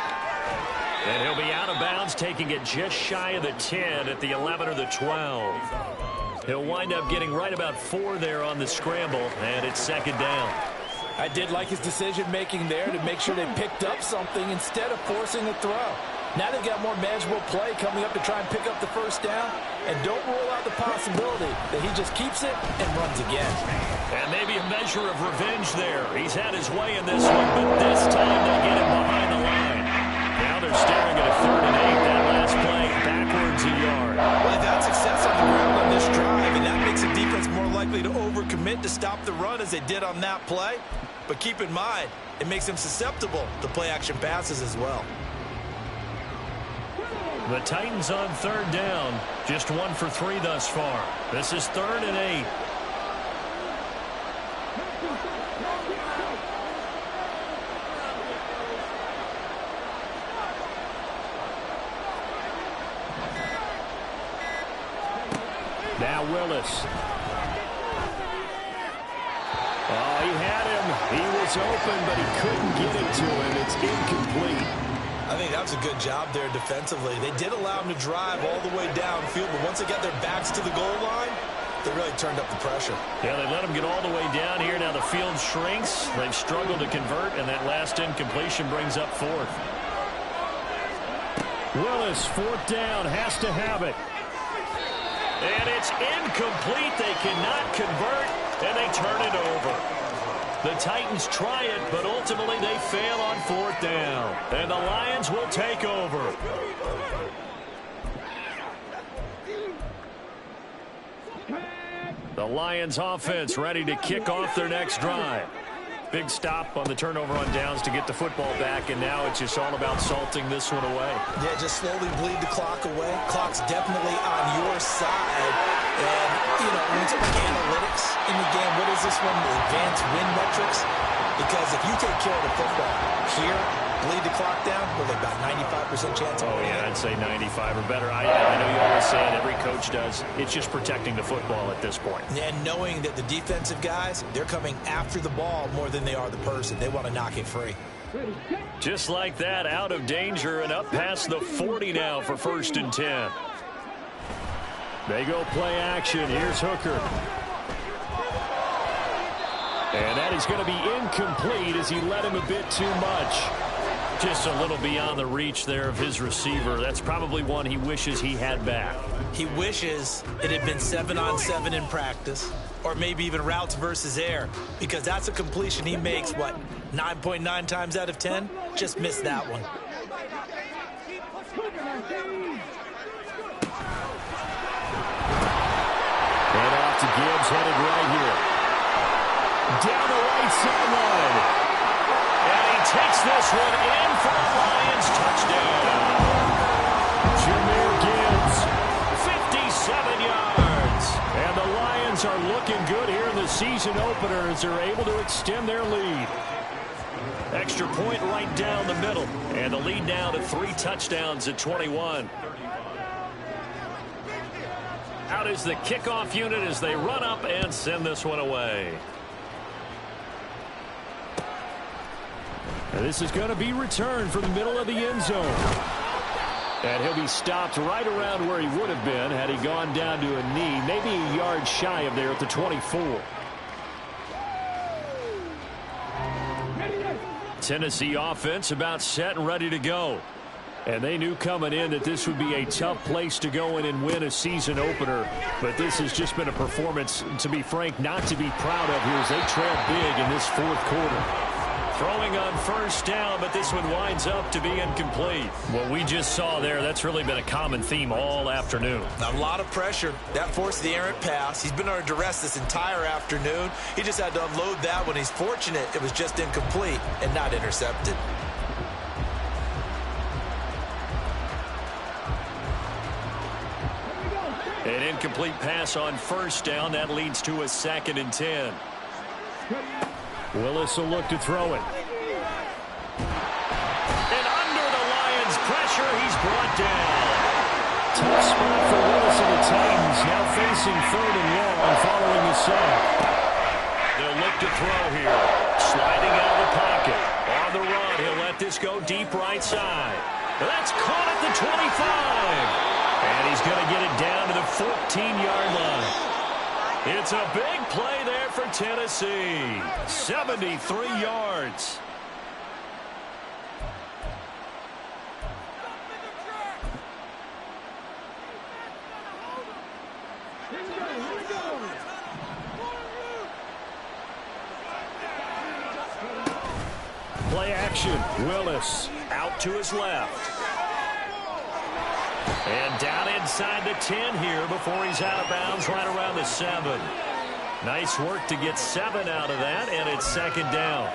And he'll be out of bounds, taking it just shy of the 10 at the 11 or the 12. He'll wind up getting right about 4 there on the scramble, and it's 2nd down. I did like his decision-making there to make sure they picked up something instead of forcing a throw. Now they've got more manageable play coming up to try and pick up the 1st down, and don't rule out the possibility that he just keeps it and runs again. And maybe a measure of revenge there. He's had his way in this one, but this time they get him behind the line. Now they're staring at a 3rd and 8. That last play backwards a yard. Well, they've had success on the ground on this drive, and that makes the defense more likely to overcommit to stop the run as they did on that play. But keep in mind, it makes them susceptible to play-action passes as well. The Titans on 3rd down. Just 1 for 3 thus far. This is 3rd and 8. Now Willis. Oh, he had him. He was open, but he couldn't get it to him. It's incomplete. I think that was a good job there defensively. They did allow him to drive all the way downfield, but once they got their backs to the goal line, they really turned up the pressure. Yeah, they let him get all the way down here. Now the field shrinks. They've struggled to convert, and that last incompletion brings up fourth. Willis, fourth down, has to have it. And it's incomplete. They cannot convert, and they turn it over. The Titans try it, but ultimately they fail on fourth down. And the Lions will take over. The Lions offense ready to kick off their next drive. Big stop on the turnover on downs to get the football back, and now it's just all about salting this one away. Yeah, just slowly bleed the clock away. Clock's definitely on your side. And, you know, when it's like analytics in the game, what is this one? The advanced win metrics? Because if you take care of the football here, bleed the clock down, well, about 95% chance of winning. Oh, yeah, I'd say 95 or better. I know you always say it, every coach does. It's just protecting the football at this point. And knowing that the defensive guys, they're coming after the ball more than they are the person. They want to knock it free. Just like that, out of danger and up past the 40 now for 1st and 10. They go play action. Here's Hooker. And that is going to be incomplete as he led him a bit too much. Just a little beyond the reach there of his receiver. That's probably one he wishes he had back. He wishes it had been 7-on-7 in practice, or maybe even routes versus air, because that's a completion he makes, what, 9.9 times out of 10? Just missed that one. And off to Gibbs, headed right here. Down the right sideline. And he takes this one in for the Lions. Touchdown. Jahmyr Gibbs, 57 yards. And the Lions are looking good here in the season opener as they're able to extend their lead. Extra point right down the middle. And the lead now to 3 touchdowns at 21. Out is the kickoff unit as they run up and send this one away. And this is going to be returned from the middle of the end zone. And he'll be stopped right around where he would have been had he gone down to a knee, maybe a yard shy of there at the 24. Tennessee offense about set and ready to go. And they knew coming in that this would be a tough place to go in and win a season opener. But this has just been a performance, to be frank, not to be proud of here as they trail big in this fourth quarter. Throwing on first down, but this one winds up to be incomplete. What we just saw there, that's really been a common theme all afternoon. A lot of pressure. That forced the errant pass. He's been under duress this entire afternoon. He just had to unload that one. He's fortunate it was just incomplete and not intercepted. An incomplete pass on first down. That leads to a 2nd and 10. Willis will look to throw it. And under the Lions' pressure, he's brought down. Tough spot for Willis and the Titans. Now facing 3rd and long following the sack. They'll look to throw here. Sliding out of the pocket. On the run, he'll let this go deep right side. That's caught at the 25. And he's going to get it down to the 14-yard line. It's a big play there for Tennessee. 73 yards. Play action. Willis out to his left. And down inside the 10 here before he's out of bounds right around the 7. Nice work to get 7 out of that, and it's 2nd down.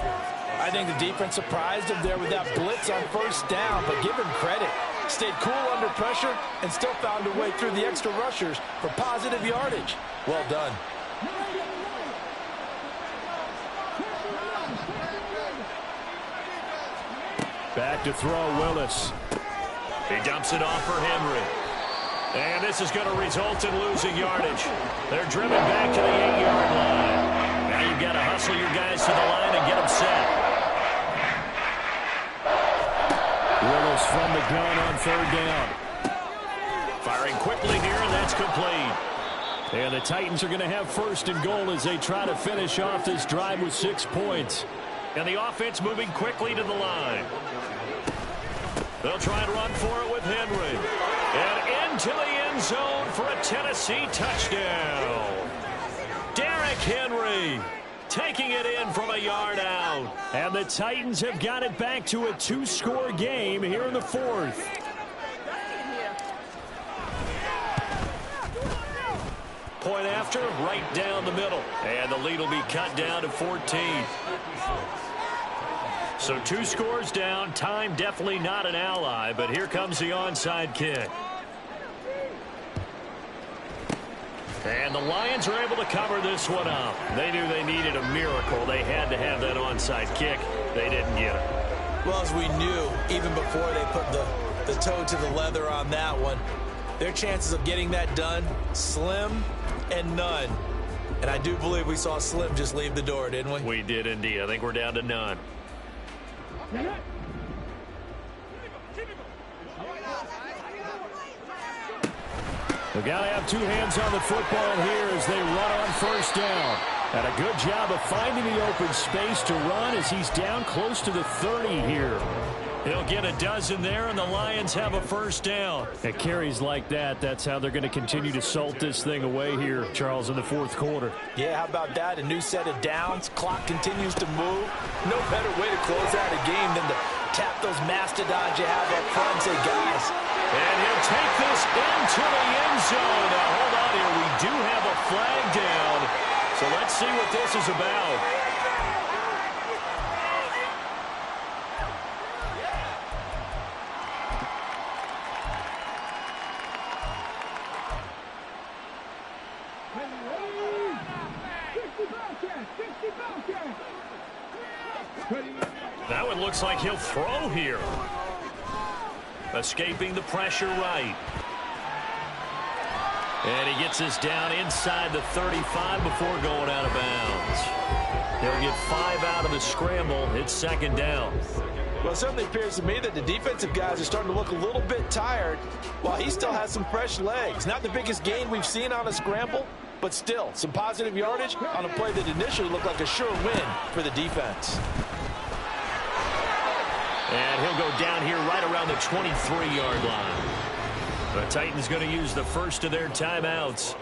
I think the defense surprised him there with that blitz on first down, but give him credit. Stayed cool under pressure and still found a way through the extra rushers for positive yardage. Well done. Back to throw, Willis. He dumps it off for Henry. And this is going to result in losing yardage. They're driven back to the 8-yard line. Now you've got to hustle hustle your guys to the line and get them set. Willis from the gun on third down. Firing quickly here, and that's complete. And the Titans are going to have first and goal as they try to finish off this drive with 6 points. And the offense moving quickly to the line. They'll try and run for it with Henry. And into the end zone for a Tennessee touchdown. Derrick Henry taking it in from a yard out. And the Titans have got it back to a 2-score game here in the fourth. Point after, right down the middle. And the lead will be cut down to 14. So 2 scores down. Time definitely not an ally, but here comes the onside kick. And the Lions are able to cover this one up. They knew they needed a miracle. They had to have that onside kick. They didn't get it. Well, as we knew, even before they put the toe to the leather on that one, their chances of getting that done, slim and none. And I do believe we saw Slim just leave the door, didn't we? We did indeed. I think we're down to none. We've got to have 2 hands on the football here as they run on first down. And a good job of finding the open space to run as he's down close to the 30 here. He'll get a dozen there, and the Lions have a first down. At carries like that, that's how they're going to continue to salt this thing away here, Charles, in the fourth quarter. Yeah, how about that? A new set of downs. Clock continues to move. No better way to close out a game than to tap those mastodons you have up front and say, guys. And he'll take this into the end zone. Now, hold on here. We do have a flag down. So let's see what this is about. That one looks like he'll throw here. Escaping the pressure right. And he gets this down inside the 35 before going out of bounds. He'll get 5 out of the scramble. It's second down. Well, it certainly appears to me that the defensive guys are starting to look a little bit tired while he still has some fresh legs. Not the biggest gain we've seen on a scramble, but still some positive yardage on a play that initially looked like a sure win for the defense. And he'll go down here right around the 23-yard line. The Titans going to use the first of their timeouts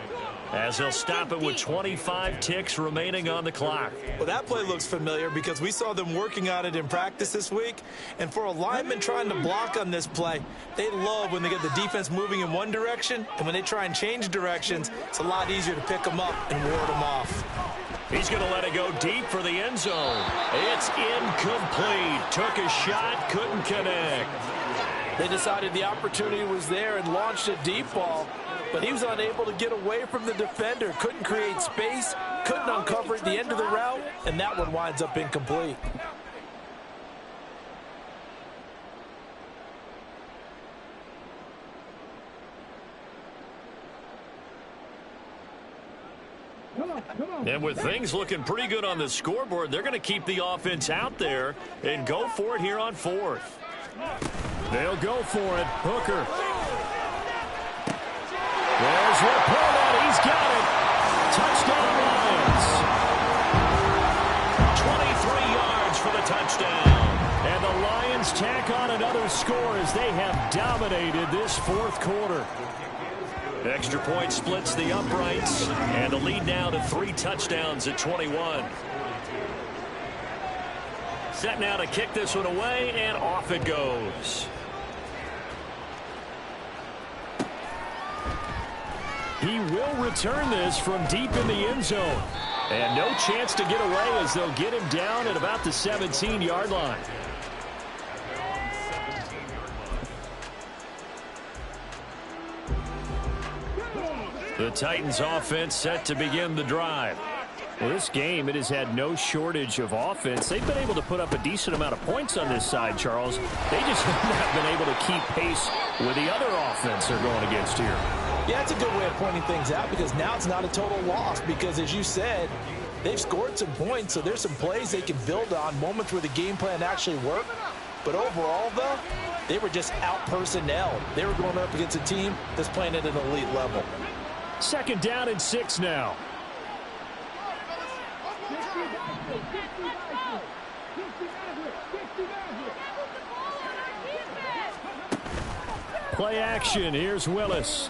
as they'll stop it with 25 ticks remaining on the clock. Well, that play looks familiar because we saw them working on it in practice this week. And for a lineman trying to block on this play, they love when they get the defense moving in one direction. And when they try and change directions, it's a lot easier to pick them up and ward them off. He's going to let it go deep for the end zone. It's incomplete. Took a shot, couldn't connect. They decided the opportunity was there and launched a deep ball, but he was unable to get away from the defender. Couldn't create space, couldn't uncover at the end of the route, and that one winds up incomplete. And with things looking pretty good on the scoreboard, they're going to keep the offense out there and go for it here on fourth. They'll go for it. Hooker. There's Laporta. He's got it. Touchdown Lions. 23 yards for the touchdown. And the Lions tack on another score as they have dominated this fourth quarter. Extra point splits the uprights, and the lead now to 3 touchdowns at 21. Set now to kick this one away, and off it goes. He will return this from deep in the end zone. And no chance to get away as they'll get him down at about the 17-yard line. The Titans offense set to begin the drive. Well, this game, it has had no shortage of offense. They've been able to put up a decent amount of points on this side, Charles. They just have not been able to keep pace with the other offense they're going against here. Yeah, it's a good way of pointing things out because now it's not a total loss because, as you said, They've scored some points, so there's some plays they can build on, moments where the game plan actually worked. But overall, though, they were just out-personnelled. They were going up against a team that's playing at an elite level. 2nd down and 6 now. Play action. Here's Willis.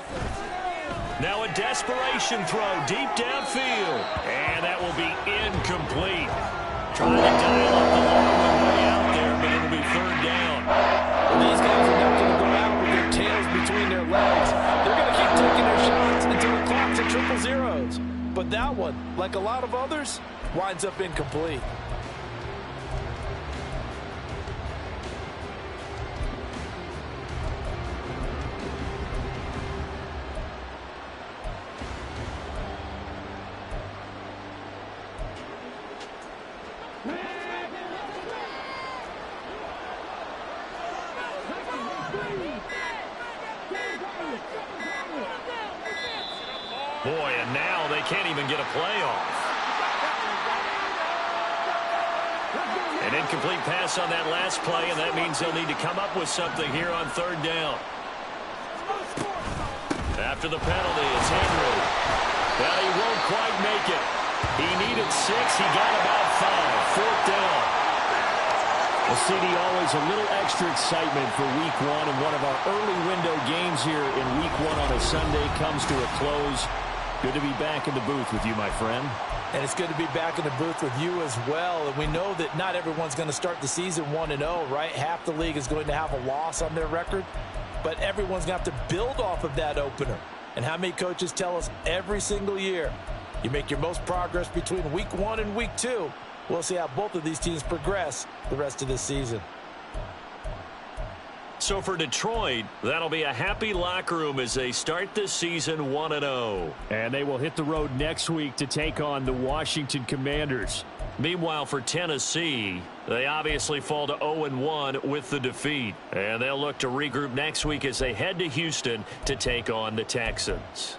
Now a desperation throw deep downfield. And that will be incomplete. Trying to dial up the long one way out there, but it'll be 3rd down. Well, these guys are not going to go out with their tails between their legs. They're going to keep taking their shots until the clock's at triple zeros. But that one, like a lot of others, winds up incomplete. Boy, and now they can't even get a play off. An incomplete pass on that last play, and that means they'll need to come up with something here on 3rd down. After the penalty, it's Henry. Well, he won't quite make it. He needed 6. He got about 5. 4th down. Well, CD, always a little extra excitement for Week 1, and one of our early window games here in Week 1 on a Sunday comes to a close. Good to be back in the booth with you, my friend. And it's good to be back in the booth with you as well. And we know that not everyone's going to start the season 1-0, right? Half the league is going to have a loss on their record. But everyone's going to have to build off of that opener. And how many coaches tell us every single year, you make your most progress between Week 1 and Week 2. We'll see how both of these teams progress the rest of this season. So for Detroit, that'll be a happy locker room as they start this season 1-0. And they will hit the road next week to take on the Washington Commanders. Meanwhile, for Tennessee, they obviously fall to 0-1 with the defeat. And they'll look to regroup next week as they head to Houston to take on the Texans.